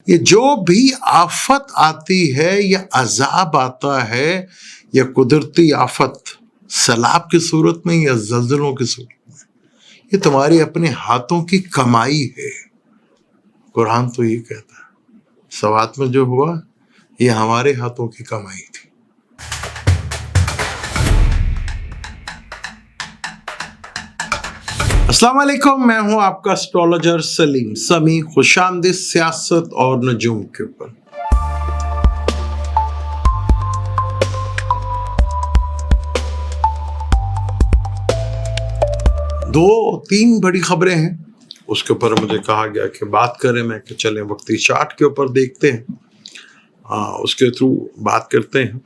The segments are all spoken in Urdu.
یہ جو بھی آفت آتی ہے یا عذاب آتا ہے یا قدرتی آفت سیلاب کی صورت میں یا زلزلوں کی صورت میں، یہ تمہاری اپنے ہاتھوں کی کمائی ہے۔ قرآن تو یہ کہتا ہے سوات میں جو ہوا یہ ہمارے ہاتھوں کی کمائی تھی۔ السلام علیکم، میں ہوں آپ کا اسٹرالوجر سلیم سمی۔ خوش آمدید سیاست اور نجوم کے اوپر۔ دو تین بڑی خبریں ہیں، اس کے اوپر مجھے کہا گیا کہ بات کریں، میں کہ چلیں وقتی چارٹ کے اوپر دیکھتے ہیں، اس کے تھرو بات کرتے ہیں۔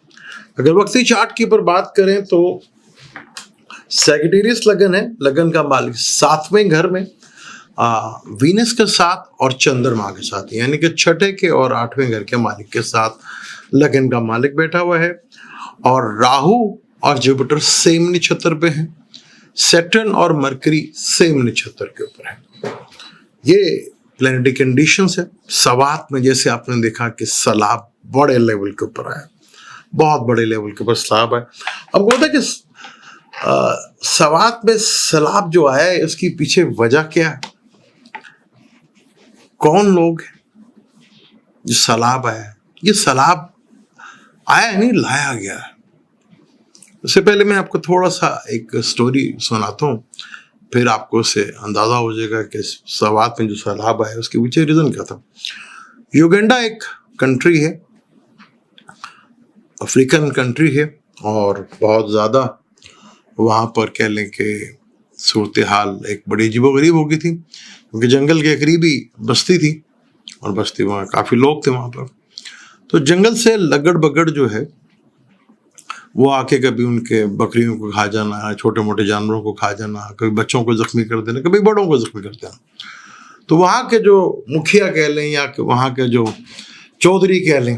اگر وقتی چارٹ کے اوپر بات کریں تو سیگیٹیریس لگن ہے، لگن کا مالک 7ویں گھر میں وینس کے ساتھ اور چندرما کے ساتھ، یعنی کہ چھٹے کے اور 8ویں گھر کے مالک کے ساتھ لگن کا مالک بیٹھا ہوا ہے، اور راہو اور جوپیٹر سیم نچھتر پہ ہیں، سیٹرن اور مرکری سیم نچھتر کے اوپر ہے۔ یہ پلانیٹری کنڈیشنز ہے۔ سوات میں جیسے آپ نے دیکھا کہ سیلاب بڑے لیول کے اوپر آیا، بہت بڑے لیول کے اوپر سیلاب ہے۔ اب ہوتا ہے کہ سوات میں سیلاب جو آیا ہے اس کی پیچھے وجہ کیا ہے؟ کون لوگ ہیں جو سیلاب آیا ہے؟ یہ سیلاب آیا نہیں، لایا گیا ہے۔ اس سے پہلے میں آپ کو تھوڑا سا ایک سٹوری سناتا ہوں، پھر آپ کو اسے اندازہ ہو جائے گا کہ سوات میں جو سیلاب آیا اس کے پیچھے ریزن کیا تھا۔ یوگنڈا ایک کنٹری ہے، افریقن کنٹری ہے، اور بہت زیادہ وہاں پر کہہ لیں کہ صورتحال ایک بڑی عجیب و غریب ہو گئی تھی، کیونکہ جنگل کے قریبی بستی تھی، اور بستی وہاں کافی لوگ تھے وہاں پر۔ تو جنگل سے لگڑ بگڑ جو ہے وہ آ کے کبھی ان کے بکریوں کو کھا جانا، چھوٹے موٹے جانوروں کو کھا جانا، کبھی بچوں کو زخمی کر دینا، کبھی بڑوں کو زخمی کر دینا۔ تو وہاں کے جو مکھیا کہہ لیں یا کہ وہاں کے جو چودھری کہہ لیں،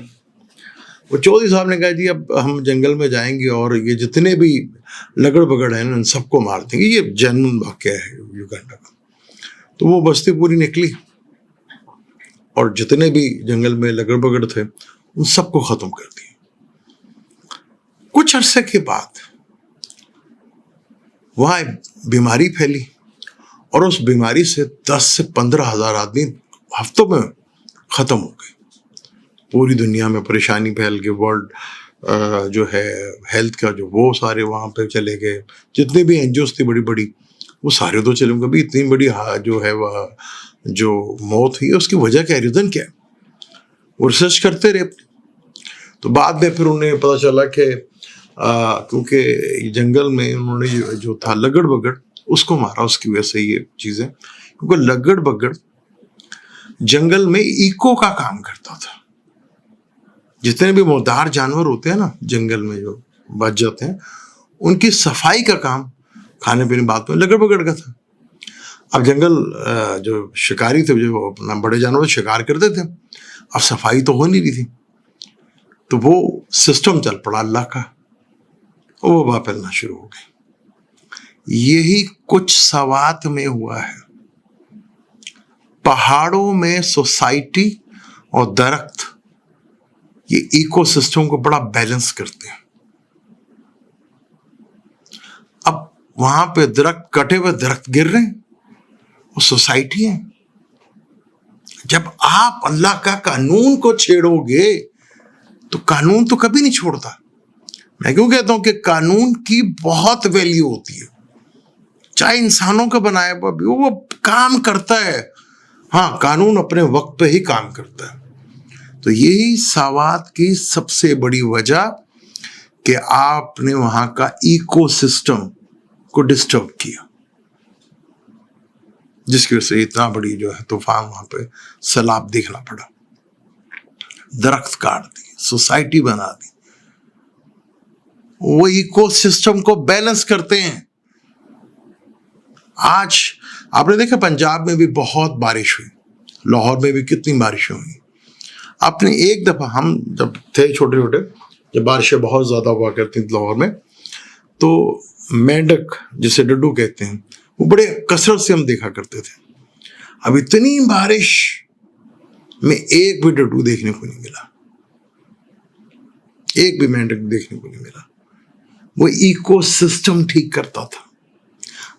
وہ چودھری صاحب نے کہا جی اب ہم جنگل میں جائیں گے اور یہ جتنے بھی لگڑ بگڑ ہیں ان سب کو مار دیں گے۔ یہ جنون واقعہ ہے یوگنڈا کا۔ تو وہ بستی پوری نکلی اور جتنے بھی جنگل میں لگڑ بگڑ تھے ان سب کو ختم کر دیا۔ کچھ عرصے کے بعد وہاں بیماری پھیلی، اور اس بیماری سے 10 سے 15 ہزار آدمی ہفتوں میں ختم ہو گئے۔ پوری دنیا میں پریشانی پھیل گئی، ورلڈ جو ہے ہیلتھ کا جو وہ سارے وہاں پہ چلے گئے، جتنے بھی این جی اوز تھی بڑی بڑی وہ سارے تو چلے گئے۔ اتنی بڑی جو ہے وہ جو موت ہوئی اس کی وجہ کیا ہے، ریزن کیا ہے؟ وہ ریسرچ کرتے رہے۔ تو بعد میں پھر انہیں پتہ چلا کہ کیونکہ جنگل میں انہوں نے جو تھا لگڑ بگڑ اس کو مارا، اس کی وجہ سے یہ چیزیں، کیونکہ لگڑ بگڑ جنگل میں ایکو کا کام کرتا تھا۔ جتنے بھی مردار جانور ہوتے ہیں نا جنگل میں جو بچ جاتے ہیں، ان کی صفائی کا کام کھانے پینے بات میں لگڑ بگڑ کا تھا۔ اب جنگل جو شکاری تھے جو اپنا بڑے جانور شکار کرتے تھے، اب صفائی تو ہو نہیں رہی تھی، تو وہ سسٹم چل پڑا اللہ کا، وہ وبا پھیلنا شروع ہو گئی۔ یہی کچھ سوات میں ہوا ہے۔ پہاڑوں میں سوسائٹی اور درخت یہ ایکو سسٹم کو بڑا بیلنس کرتے ہیں۔ اب وہاں پہ درخت، کٹے ہوئے درخت گر رہے ہیں، وہ سوسائٹی ہے۔ جب آپ اللہ کا قانون کو چھیڑو گے تو قانون تو کبھی نہیں چھوڑتا۔ میں کیوں کہتا ہوں کہ قانون کی بہت ویلیو ہوتی ہے، چاہے انسانوں کا بنایا ہوا بھی وہ کام کرتا ہے۔ ہاں، قانون اپنے وقت پہ ہی کام کرتا ہے۔ تو یہی سوات کی سب سے بڑی وجہ کہ آپ نے وہاں کا ایکو سسٹم کو ڈسٹرب کیا، جس کی وجہ سے اتنا بڑی جو ہے طوفان وہاں پہ سیلاب دیکھنا پڑا۔ درخت کاٹ دی، سوسائٹی بنا دی۔ وہ ایکو سسٹم کو بیلنس کرتے ہیں۔ آج آپ نے دیکھا پنجاب میں بھی بہت بارش ہوئی، لاہور میں بھی کتنی بارشیں ہوئی۔ آپ نے ایک دفعہ، ہم جب تھے چھوٹے چھوٹے، جب بارشیں بہت زیادہ ہوا کرتی تھیں لاہور میں، تو مینڈک جسے ڈڈو کہتے ہیں وہ بڑے کثرت سے ہم دیکھا کرتے تھے۔ اب اتنی بارش میں ایک بھی ٹٹو دیکھنے کو نہیں ملا, ایک بھی مینڈک دیکھنے کو نہیں ملا. وہ ایکو سسٹم ٹھیک کرتا تھا.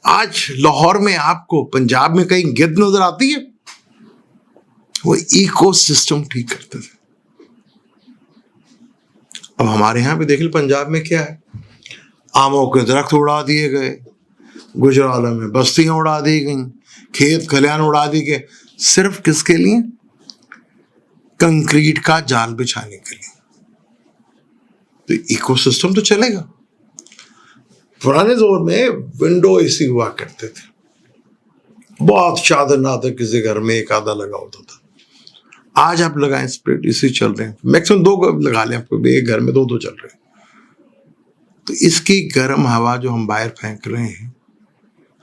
آج لاہور میں آپ کو, پنجاب میں کہیں گدھ نظر آتی ہے؟ وہ ایکو سسٹم ٹھیک کرتے تھے. اب ہمارے یہاں پہ دیکھ لیں پنجاب میں کیا ہے, آموں کے درخت اڑا دیے گئے, گجرالوں میں بستیاں اڑا دی گئیں, کھیت کھلیان اڑا دی گئے, صرف کس کے لیے؟ کنکریٹ کا جال بچھانے کے لیے. تو ایکو سسٹم تو چلے گا. پرانے دور میں ونڈو اے سی ہوا کرتے تھے, بہت چادر نادر کسی گھر میں ایک آدھا لگا ہوتا تھا. آج آپ لگائیں اسپلٹ اے سی چل رہے ہیں, میکسیمم 2 لگا لیں, آپ کو ایک گھر میں 2 چل رہے ہیں. تو اس کی گرم ہوا جو ہم باہر پھینک رہے ہیں,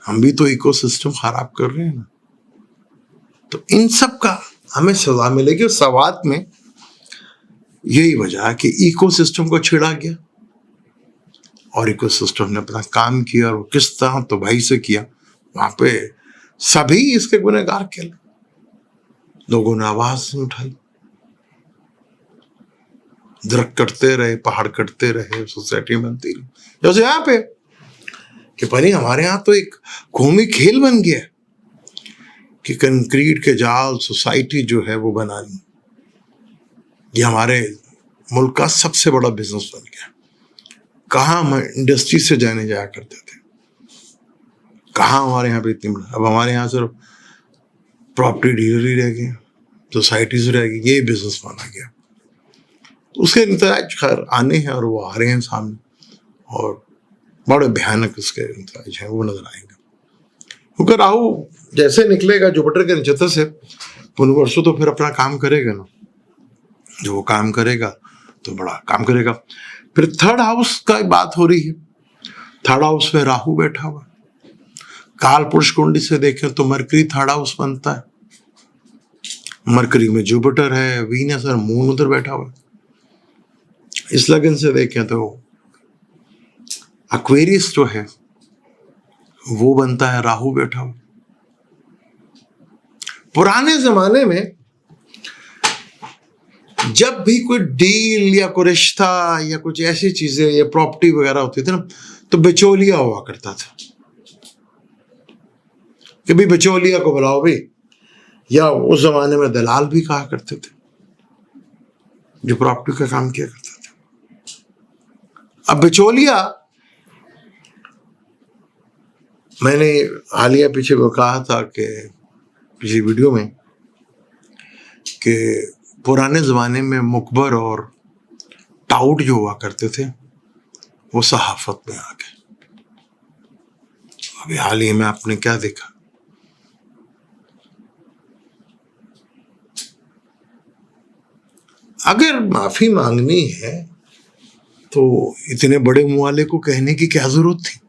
ہم بھی تو ایکو سسٹم خراب کر رہے ہیں نا. تو ان سب کا ہمیں سزا ملے گی. اور سوات میں یہی وجہ ہے کہ ایکو سسٹم کو چھیڑا گیا, اور ایکو سسٹم نے اپنا کام کیا, اور وہ کس طرح تباہی سے کیا. وہاں پہ سبھی اس کے گنہگار کھیلے, لوگوں نے آواز نہیں اٹھائی, درخت کٹتے رہے, پہاڑ کٹتے رہے, سوسائٹی بنتی رہی. جیسے یہاں پہ کہ پانی ہمارے یہاں تو ایک قومی کھیل بن گیا کہ کنکریٹ کے جال سوسائٹی جو ہے وہ بنانی. یہ ہمارے ملک کا سب سے بڑا بزنس بن گیا. کہاں ہم انڈسٹری سے جایا کرتے تھے, کہاں ہمارے یہاں پہ اتنی. اب ہمارے یہاں صرف پراپرٹی ڈیلر ہی رہ گئے, سوسائٹیز رہ گئی, یہ بزنس بنا گیا. اس کے نتائج خیر آنے ہیں, اور وہ آ رہے ہیں سامنے, اور بڑے بھیانک اس کے نتائج ہیں, وہ نظر آئیں گے. کیونکہ راہو جیسے نکلے گا جوپٹر کے نچتر سے, یونیورسو تو پھر اپنا کام کرے گا نا. جو وہ کام کرے گا تو بڑا کام کرے گا. پھر 3rd ہاؤس کا بات ہو رہی ہے. 3rd ہاؤس میں راہو بیٹھا ہوا. کال پرش کنڈی سے دیکھیں تو مرکری 3rd ہاؤس بنتا ہے. مرکری میں جوپٹر ہے, وینس اور مون ادھر بیٹھا ہوا. اس لگن سے دیکھیں تو ایکویریس جو ہے وہ بنتا ہے راہو بیٹھا ہوا. پرانے زمانے میں جب بھی کوئی ڈیل یا کوئی رشتہ یا کچھ ایسی چیزیں یا پراپرٹی وغیرہ ہوتی تھی نا, تو بچولیا ہوا کرتا تھا کہ بھی بچولیا کو بلاؤ بھی, یا اس زمانے میں دلال بھی کہا کرتے تھے جو پراپرٹی کا کام کیا کرتے تھے. اب بچولیا, میں نے حالیہ پیچھے کو کہا تھا کہ کسی ویڈیو میں کہ پرانے زمانے میں مقبر اور ٹاؤٹ جو ہوا کرتے تھے وہ صحافت میں آ گئے. ابھی حال ہی میں آپ نے کیا دیکھا, اگر معافی مانگنی ہے تو اتنے بڑے منہ والے کو کہنے کی کیا ضرورت تھی؟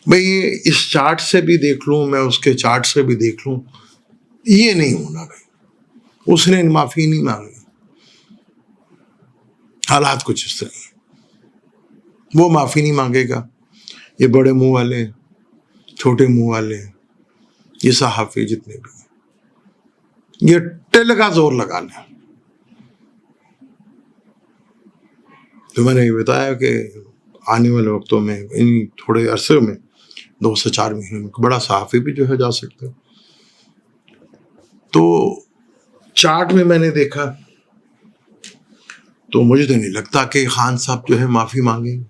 بھئی اس چارٹ سے بھی دیکھ لوں, میں اس کے چارٹ سے بھی دیکھ لوں, یہ نہیں ہونا. بھائی اس نے معافی نہیں مانگی, حالات کچھ اس طرح, وہ معافی نہیں مانگے گا. یہ بڑے منہ والے, چھوٹے منہ والے, یہ صحافی جتنے بھی, یہ ٹل کا زور لگا لیں. تو میں نے یہ بتایا کہ آنے والے وقتوں میں, ان تھوڑے عرصے میں, 2 سے 4 مہینے میں, بڑا صحافی بھی جو ہے جا سکتا ہے. تو چارٹ میں نے دیکھا تو مجھے تو نہیں لگتا کہ خان صاحب جو ہے معافی مانگیں گے.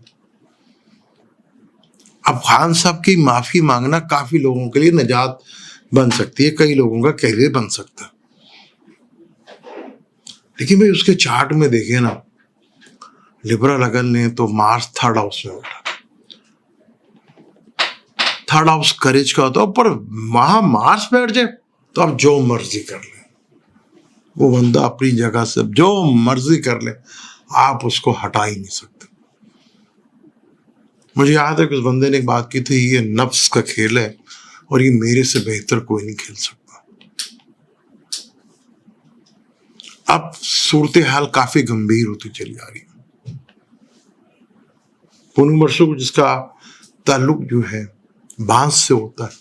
اب خان صاحب کی معافی مانگنا کافی لوگوں کے لیے نجات بن سکتی ہے, کئی لوگوں کا کیریئر بن سکتا ہے. لیکن بھائی اس کے چارٹ میں دیکھیں نا, لبرل اگل نے تو مارس 3rd ہاؤس میں بیٹھا. 3rd ہاؤس کریج کا ہوتا ہے, پر وہاں مارس بیٹھ جائے تو آپ جو مرضی کر لیں, وہ بندہ اپنی جگہ سے جو مرضی کر لے, آپ اس کو ہٹا ہی نہیں سکتے. مجھے یاد ہے کہ اس بندے نے ایک بات کی تھی, یہ نفس کا کھیل ہے اور یہ میرے سے بہتر کوئی نہیں کھیل سکتا. اب صورتحال کافی گمبھیر ہوتی چلی آ رہی ہے. پونو مرسو جس کا تعلق جو ہے بانس سے ہوتا ہے,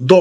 2